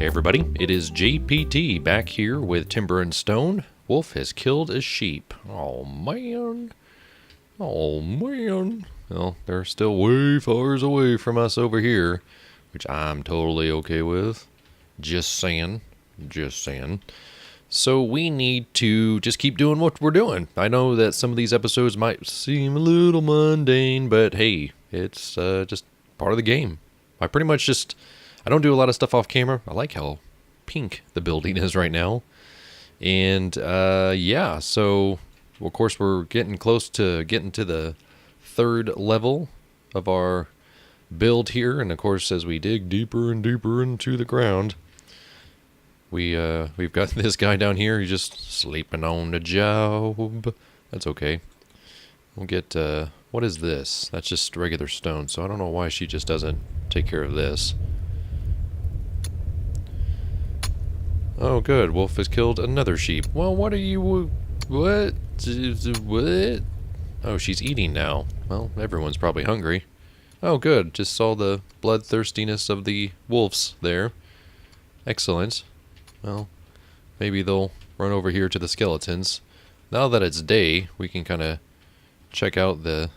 Hey everybody, it is GPT back here with Timber and Stone. Wolf has killed a sheep. Oh man. Oh man. Well, they're still way far away from us over here, which I'm totally okay with. Just saying. Just saying. So we need to just keep doing what we're doing. I know that some of these episodes might seem a little mundane, but hey, it's just part of the game. I don't do a lot of stuff off camera. I like how pink the building is right now. And yeah, so of course we're getting close to getting to the third level of our build here. And of course, as we dig deeper and deeper into the ground, we've got this guy down here. He's just sleeping on the job. That's okay. We'll get, what is this? That's just regular stone. So I don't know why she just doesn't take care of this. Oh, good. Wolf has killed another sheep. Well, what are you... What? What? Oh, she's eating now. Well, everyone's probably hungry. Oh, good. Just saw the bloodthirstiness of the wolves there. Excellent. Well, maybe they'll run over here to the skeletons. Now that it's day, we can kind of check out the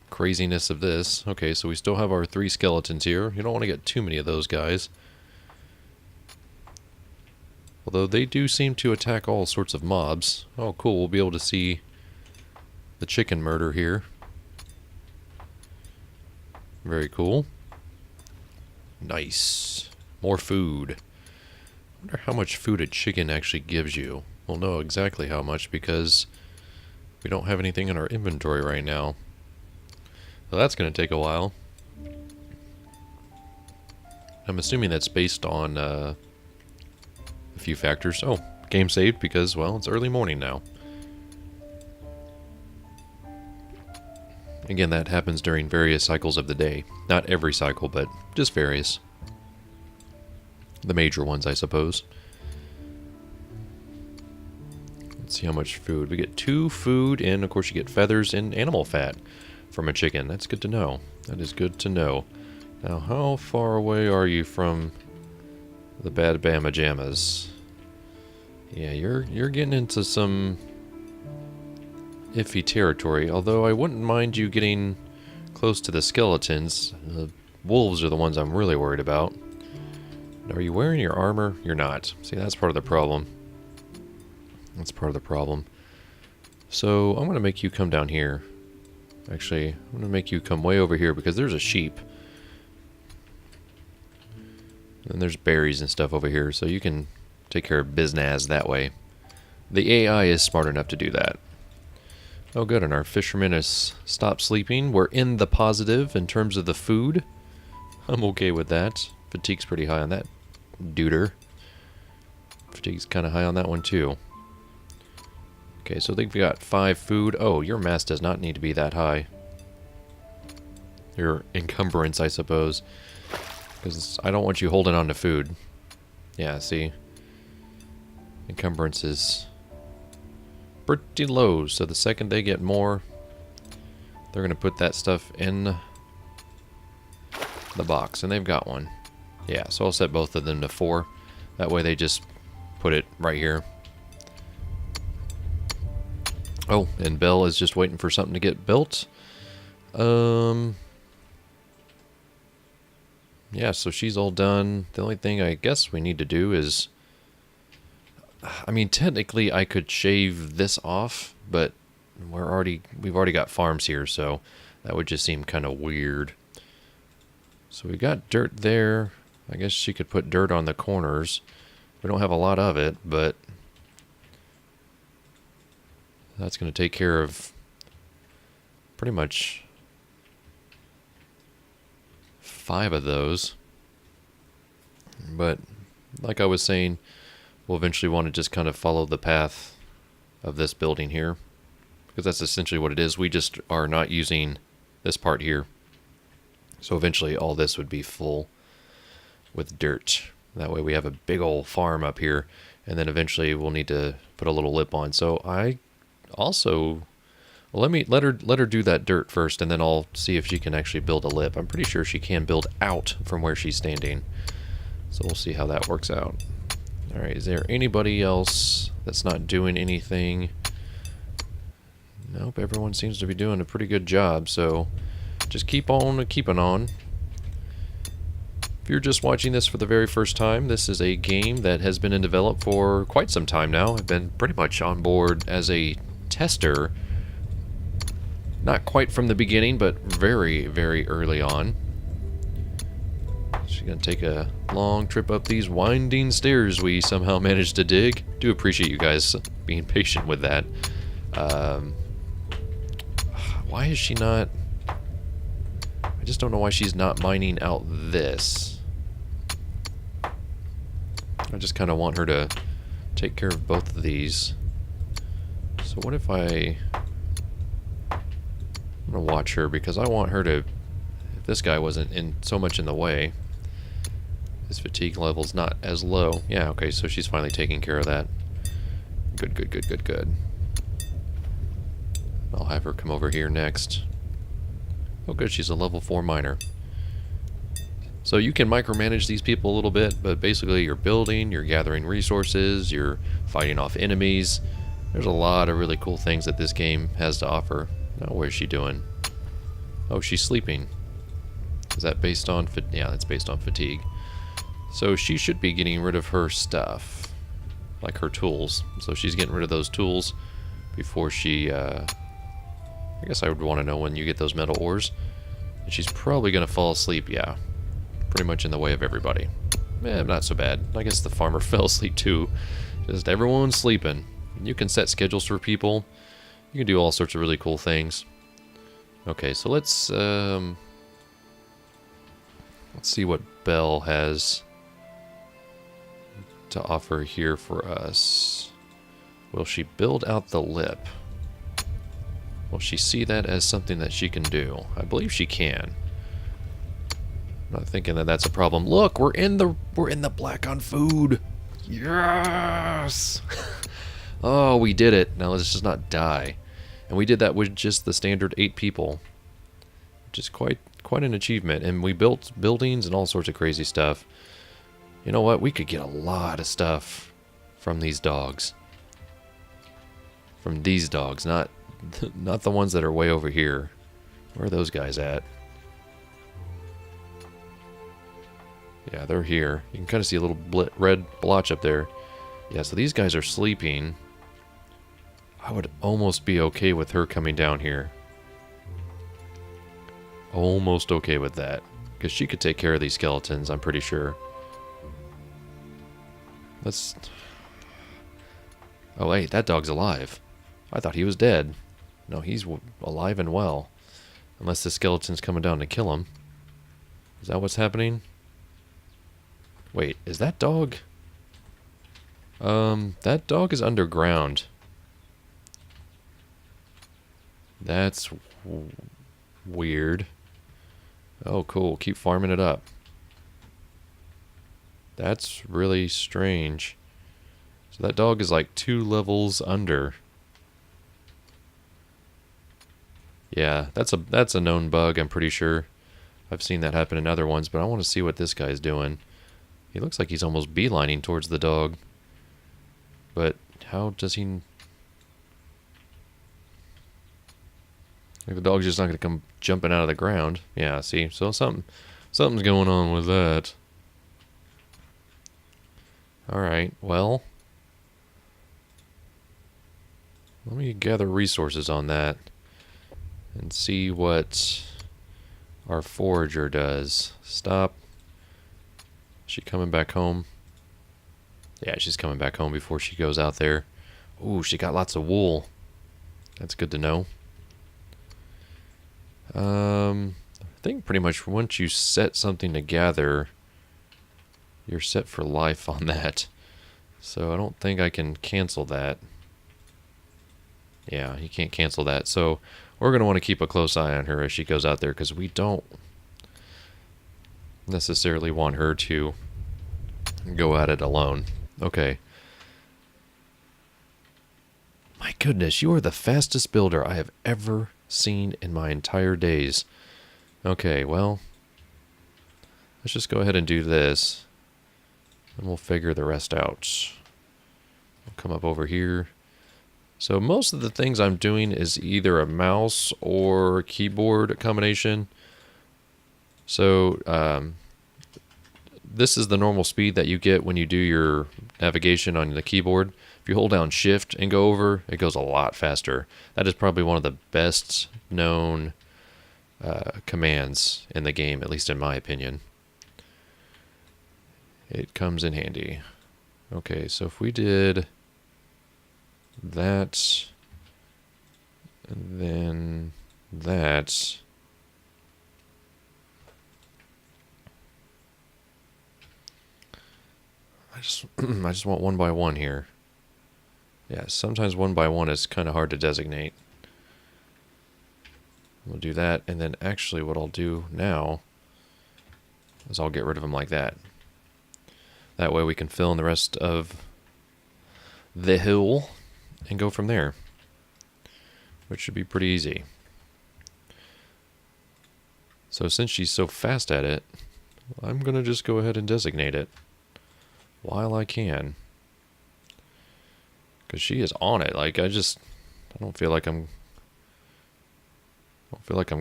craziness of this. Okay, so we still have our 3 skeletons here. You don't want to get too many of those guys. Although they do seem to attack all sorts of mobs. Oh, cool. We'll be able to see the chicken murder here. Very cool. Nice. More food. I wonder how much food a chicken actually gives you. We'll know exactly how much because we don't have anything in our inventory right now. So that's going to take a while. I'm assuming that's based on... a few factors. Oh, game saved because, well, it's early morning now. Again, that happens during various cycles of the day. Not every cycle, but just various. The major ones, I suppose. Let's see how much food. We get 2 food, and of course you get feathers and animal fat from a chicken. That's good to know. That is good to know. Now, how far away are you from the Bad Bama Jammas? Yeah, you're getting into some iffy territory, although I wouldn't mind you getting close to the skeletons. The wolves are the ones I'm really worried about. Are you wearing your armor? You're not. See, that's part of the problem. That's part of the problem. So, I'm going to make you come down here. Actually, I'm going to make you come way over here because there's a sheep. And there's berries and stuff over here, so you can take care of biznaz that way. The AI is smart enough to do that. Oh good, and our fisherman has stopped sleeping. We're in the positive in terms of the food. I'm okay with that. Fatigue's pretty high on that duder. Fatigue's kind of high on that one too. Okay, so I think we got 5 food. Oh, your mass does not need to be that high. Your encumbrance, I suppose. Because I don't want you holding on to food. Yeah, see? Encumbrance is pretty low, so the second they get more, they're going to put that stuff in the box, and they've got one. Yeah, so I'll set both of them to 4. That way they just put it right here. Oh, and Belle is just waiting for something to get built. Yeah, so she's all done. The only thing I guess we need to do is... I mean, technically I could shave this off, but we've already got farms here, so that would just seem kind of weird. So we got dirt there. I guess she could put dirt on the corners. We don't have a lot of it, but that's going to take care of pretty much 5 of those. But like I was saying, we'll eventually want to just kind of follow the path of this building here, because that's essentially what it is. We just are not using this part here. So eventually all this would be full with dirt. That way we have a big old farm up here, and then eventually we'll need to put a little lip on. So I also... Well, let her do that dirt first, and then I'll see if she can actually build a lip. I'm pretty sure she can build out from where she's standing. So we'll see how that works out. Alright, is there anybody else that's not doing anything? Nope, everyone seems to be doing a pretty good job, so just keep on keeping on. If you're just watching this for the very first time, this is a game that has been in development for quite some time now. I've been pretty much on board as a tester. Not quite from the beginning, but very, very early on. She's going to take a long trip up these winding stairs we somehow managed to dig. Do appreciate you guys being patient with that. Why is she not... I just don't know why she's not mining out this. I just kind of want her to take care of both of these. So what if I'm going to watch her, because I want her to... If this guy wasn't in so much in the way... His fatigue level's not as low. Yeah, okay, so she's finally taking care of that. Good, good, good, good, good. I'll have her come over here next. Oh good, she's a level 4 miner. So you can micromanage these people a little bit, but basically you're building, you're gathering resources, you're fighting off enemies. There's a lot of really cool things that this game has to offer. Now where's she doing? Oh, she's sleeping. Is that based on... Yeah, that's based on fatigue. So she should be getting rid of her stuff, like her tools. So she's getting rid of those tools before she, I guess I would want to know when you get those metal ores. And she's probably going to fall asleep, yeah. Pretty much in the way of everybody. Not so bad. I guess the farmer fell asleep too. Just everyone's sleeping. You can set schedules for people. You can do all sorts of really cool things. Okay, so let's see what Belle has to offer here for us. Will she build out the lip? Will she see that as something that she can do? I believe she can. I'm not thinking that that's a problem. Look, we're in the black on food. Yes. Oh, we did it. Now let's just not die. And we did that with just the standard 8 people, which is quite an achievement. And we built buildings and all sorts of crazy stuff. You know what? We could get a lot of stuff from these dogs. From these dogs, not the ones that are way over here. Where are those guys at? Yeah, they're here. You can kind of see a little red blotch up there. Yeah, so these guys are sleeping. I would almost be okay with her coming down here. Almost okay with that. Because she could take care of these skeletons, I'm pretty sure. Let's... Oh, wait, that dog's alive. I thought he was dead. No, he's alive and well. Unless the skeleton's coming down to kill him. Is that what's happening? Wait, is that dog... that dog is underground. That's weird. Oh, cool. Keep farming it up. That's really strange. So that dog is like 2 levels under. Yeah, that's a known bug, I'm pretty sure. I've seen that happen in other ones, but I want to see what this guy's doing. He looks like he's almost beelining towards the dog. But how does he... Like the dog's just not going to come jumping out of the ground. Yeah, see? So something's going on with that. Alright, well... Let me gather resources on that. And see what our forager does. Stop. Is she coming back home? Yeah, she's coming back home before she goes out there. Ooh, she got lots of wool. That's good to know. I think pretty much once you set something to gather, you're set for life on that. So I don't think I can cancel that. Yeah, you can't cancel that. So we're going to want to keep a close eye on her as she goes out there, because we don't necessarily want her to go at it alone. Okay. My goodness, you are the fastest builder I have ever seen in my entire days. Okay, well, let's just go ahead and do this. and we'll figure the rest out. We'll come up over here. So most of the things I'm doing is either a mouse or keyboard combination. So this is the normal speed that you get when you do your navigation on the keyboard. If you hold down Shift and go over, it goes a lot faster. That is probably one of the best known commands in the game, at least in my opinion. It comes in handy. Okay, so if we did that, and then that, I just want one by one here. Yeah, sometimes one by one is kind of hard to designate. We'll do that, and then actually what I'll do now is I'll get rid of them like that. That way we can fill in the rest of the hill and go from there, which should be pretty easy. So since she's so fast at it, I'm going to just go ahead and designate it while I can. Because she is on it. Like, I don't feel like I'm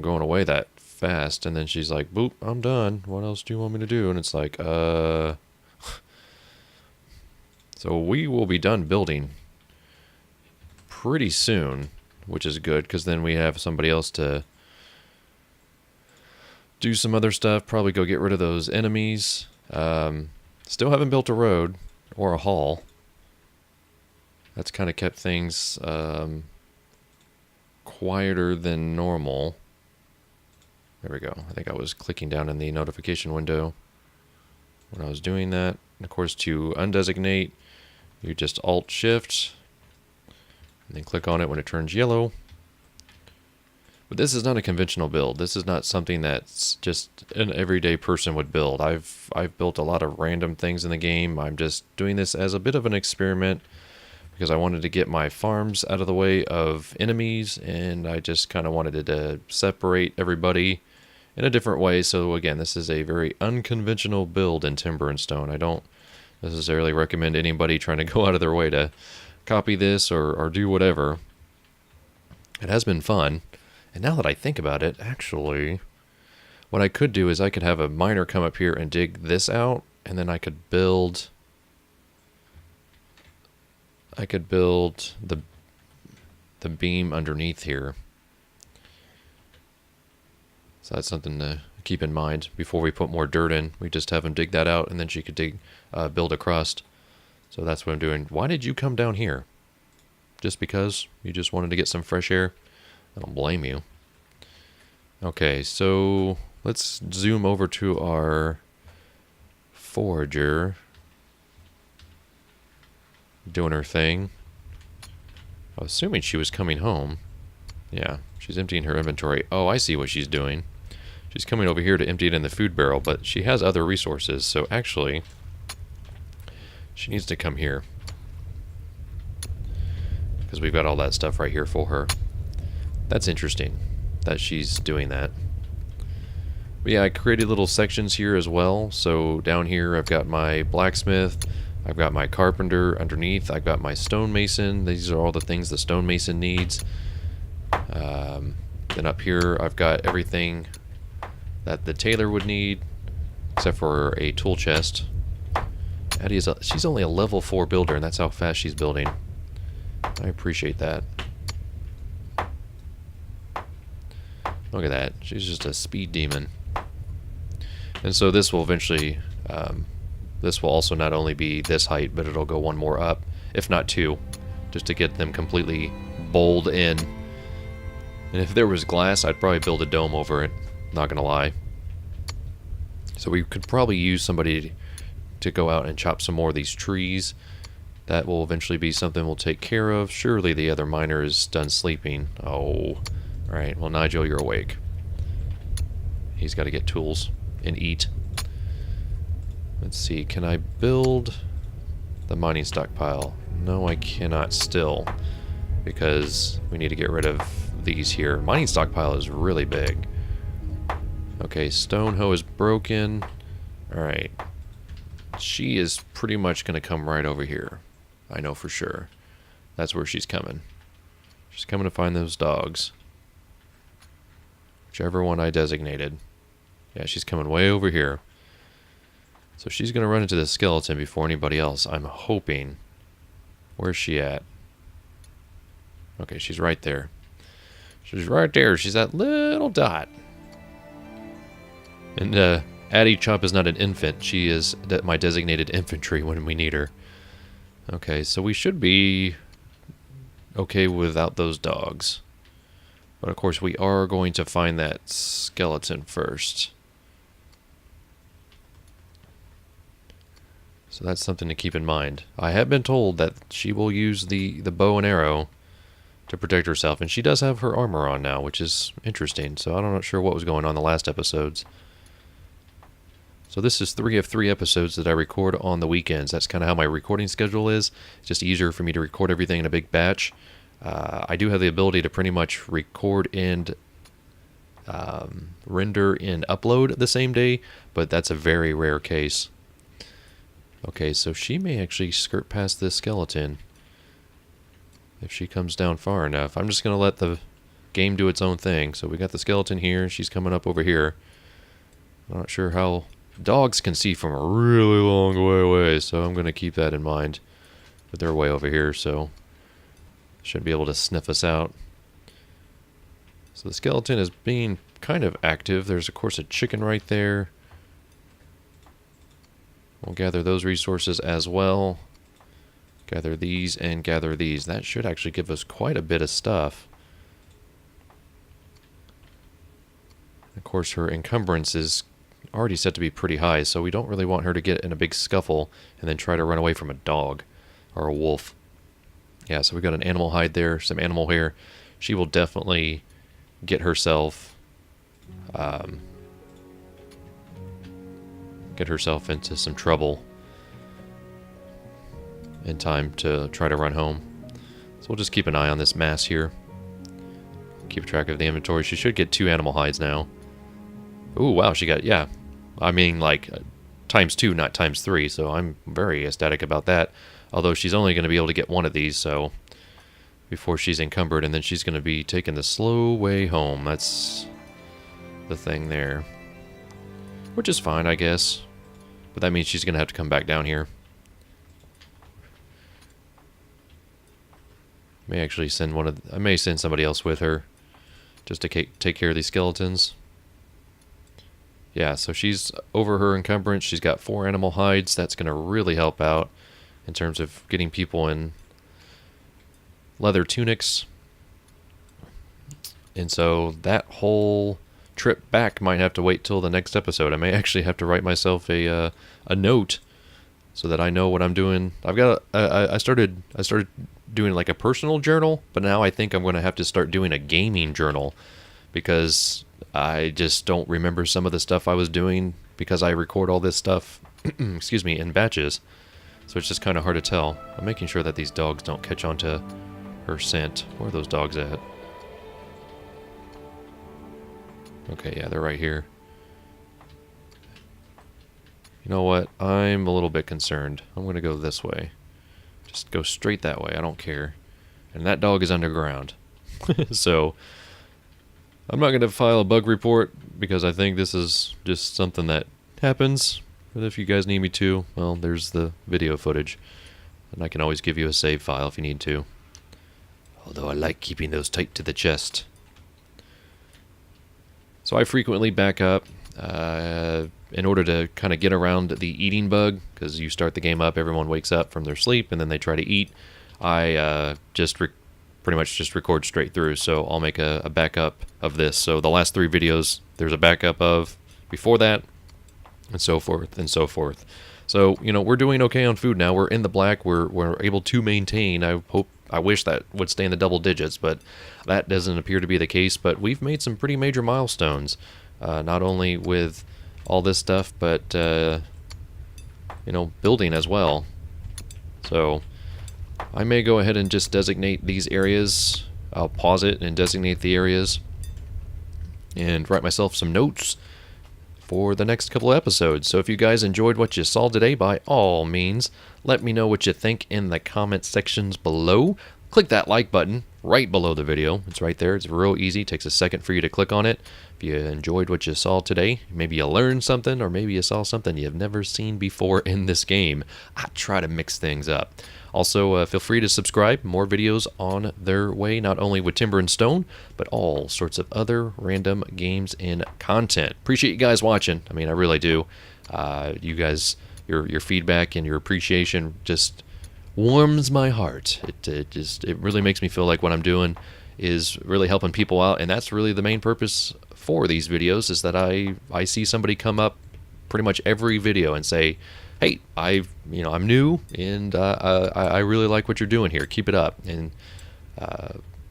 going away that fast. And then she's like, boop, I'm done. What else do you want me to do? And it's like, So we will be done building pretty soon, which is good, because then we have somebody else to do some other stuff. Probably go get rid of those enemies. Still haven't built a road or a hall. That's kind of kept things quieter than normal. There we go. I think I was clicking down in the notification window when I was doing that. And of course, to undesignate, you just Alt-Shift, and then click on it when it turns yellow. But this is not a conventional build. This is not something that's just an everyday person would build. I've built a lot of random things in the game. I'm just doing this as a bit of an experiment because I wanted to get my farms out of the way of enemies, and I just kind of wanted to separate everybody in a different way. So again, this is a very unconventional build in Timber and Stone. I don't necessarily recommend anybody trying to go out of their way to copy this or do whatever. It has been fun. And now that I think about it, actually, what I could do is I could have a miner come up here and dig this out, and then I could build the beam underneath here. So that's something to keep in mind before we put more dirt in. We just have him dig that out, and then she could build a crust. So that's what I'm doing. Why did you come down here? Just because you just wanted to get some fresh air? I don't blame you. Okay, so let's zoom over to our forager. Doing her thing. I was assuming she was coming home. Yeah, she's emptying her inventory. Oh, I see what she's doing. She's coming over here to empty it in the food barrel, but she has other resources, so actually, she needs to come here. Because we've got all that stuff right here for her. That's interesting that she's doing that. But yeah, I created little sections here as well. So down here I've got my blacksmith, I've got my carpenter underneath, I've got my stonemason. These are all the things the stonemason needs. Then up here I've got everything that the tailor would need, except for a tool chest. Addie she's only a level 4 builder, and that's how fast she's building. I appreciate that. Look at that. She's just a speed demon. And so this will eventually, this will also not only be this height, but it'll go one more up, if not two, just to get them completely bowled in. And if there was glass, I'd probably build a dome over it, not gonna lie. So we could probably use somebody to go out and chop some more of these trees. That will eventually be something we'll take care of. Surely the other miner is done sleeping. Oh, alright, well Nigel, you're awake. He's got to get tools and eat. Let's see, can I build the mining stockpile? No, I cannot still, because we need to get rid of these here. Mining stockpile is really big. Okay, stone hoe is broken. Alright. she is pretty much going to come right over here. I know for sure. That's where she's coming. She's coming to find those dogs. Whichever one I designated. Yeah, she's coming way over here. So she's going to run into the skeleton before anybody else, I'm hoping. Where's she at? Okay, she's right there. She's right there. She's that little dot. And Addie Chomp is not an infant. She is my designated infantry when we need her. Okay, so we should be okay without those dogs. But of course we are going to find that skeleton first. So that's something to keep in mind. I have been told that she will use the bow and arrow to protect herself, and she does have her armor on now, which is interesting. So I'm not sure what was going on in the last episodes. So this is 3 of 3 episodes that I record on the weekends. That's kind of how my recording schedule is. It's just easier for me to record everything in a big batch. I do have the ability to pretty much record and render and upload the same day, but that's a very rare case. Okay, so she may actually skirt past this skeleton if she comes down far enough. I'm just going to let the game do its own thing. So we got the skeleton here. She's coming up over here. I'm not sure how... Dogs can see from a really long way away, so I'm going to keep that in mind. But they're way over here, so should be able to sniff us out. So the skeleton is being kind of active. There's, of course, a chicken right there. We'll gather those resources as well. Gather these and gather these. That should actually give us quite a bit of stuff. Of course, her encumbrance is already set to be pretty high, so we don't really want her to get in a big scuffle and then try to run away from a dog or a wolf. Yeah, so we got an animal hide there, some animal hair. She will definitely get herself into some trouble in time to try to run home. So we'll just keep an eye on this mass here. Keep track of the inventory. She should get 2 animal hides now. Ooh, wow, she got, yeah. I mean, like, ×2, not ×3, so I'm very ecstatic about that. Although she's only going to be able to get 1 of these, so before she's encumbered, and then she's going to be taking the slow way home. That's the thing there. Which is fine, I guess. But that means she's going to have to come back down here. May actually send I may send somebody else with her, just to take care of these skeletons. Yeah, so she's over her encumbrance. She's got 4 animal hides. That's going to really help out in terms of getting people in leather tunics. And so that whole trip back might have to wait till the next episode. I may actually have to write myself a note so that I know what I'm doing. I've got I started doing like a personal journal, but now I think I'm going to have to start doing a gaming journal because I just don't remember some of the stuff I was doing because I record all this stuff, excuse me, in batches. So it's just kind of hard to tell. I'm making sure that these dogs don't catch on to her scent. Where are those dogs at? Okay, yeah, they're right here. You know what? I'm a little bit concerned. I'm going to go this way. Just go straight that way. I don't care. And that dog is underground. So I'm not going to file a bug report because I think this is just something that happens. But if you guys need me to, well, there's the video footage. And I can always give you a save file if you need to. Although I like keeping those tight to the chest. So I frequently back up in order to kind of get around the eating bug, because you start the game up, everyone wakes up from their sleep, and then they try to eat. I pretty much just record straight through, so I'll make a backup of this. So the last 3 videos, there's a backup of before that, and so forth, and so forth. So, you know, we're doing okay on food now. We're in the black. We're able to maintain. I wish that would stay in the double digits, but that doesn't appear to be the case. But we've made some pretty major milestones, not only with all this stuff, but, you know, building as well. So I may go ahead and just designate these areas. I'll pause it and designate the areas and write myself some notes for the next couple of episodes. So if you guys enjoyed what you saw today, by all means, let me know what you think in the comment sections below. Click that like button right below the video. It's right there. It's real easy. It takes a second for you to click on it. If you enjoyed what you saw today, maybe you learned something, or maybe you saw something you've never seen before in this game. I try to mix things up. Also, feel free to subscribe. More videos on their way, not only with Timber and Stone, but all sorts of other random games and content. Appreciate you guys watching. I mean, I really do. You guys, your feedback and your appreciation just warms my heart. It really makes me feel like what I'm doing is really helping people out, and that's really the main purpose for these videos, is that I see somebody come up pretty much every video and say, hey, I'm new, and I really like what you're doing here. Keep it up. And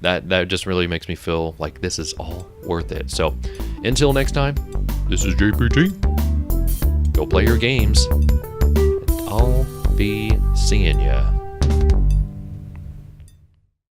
that just really makes me feel like this is all worth it. So until next time, this is JPT. Go play your games. I'll be seeing ya.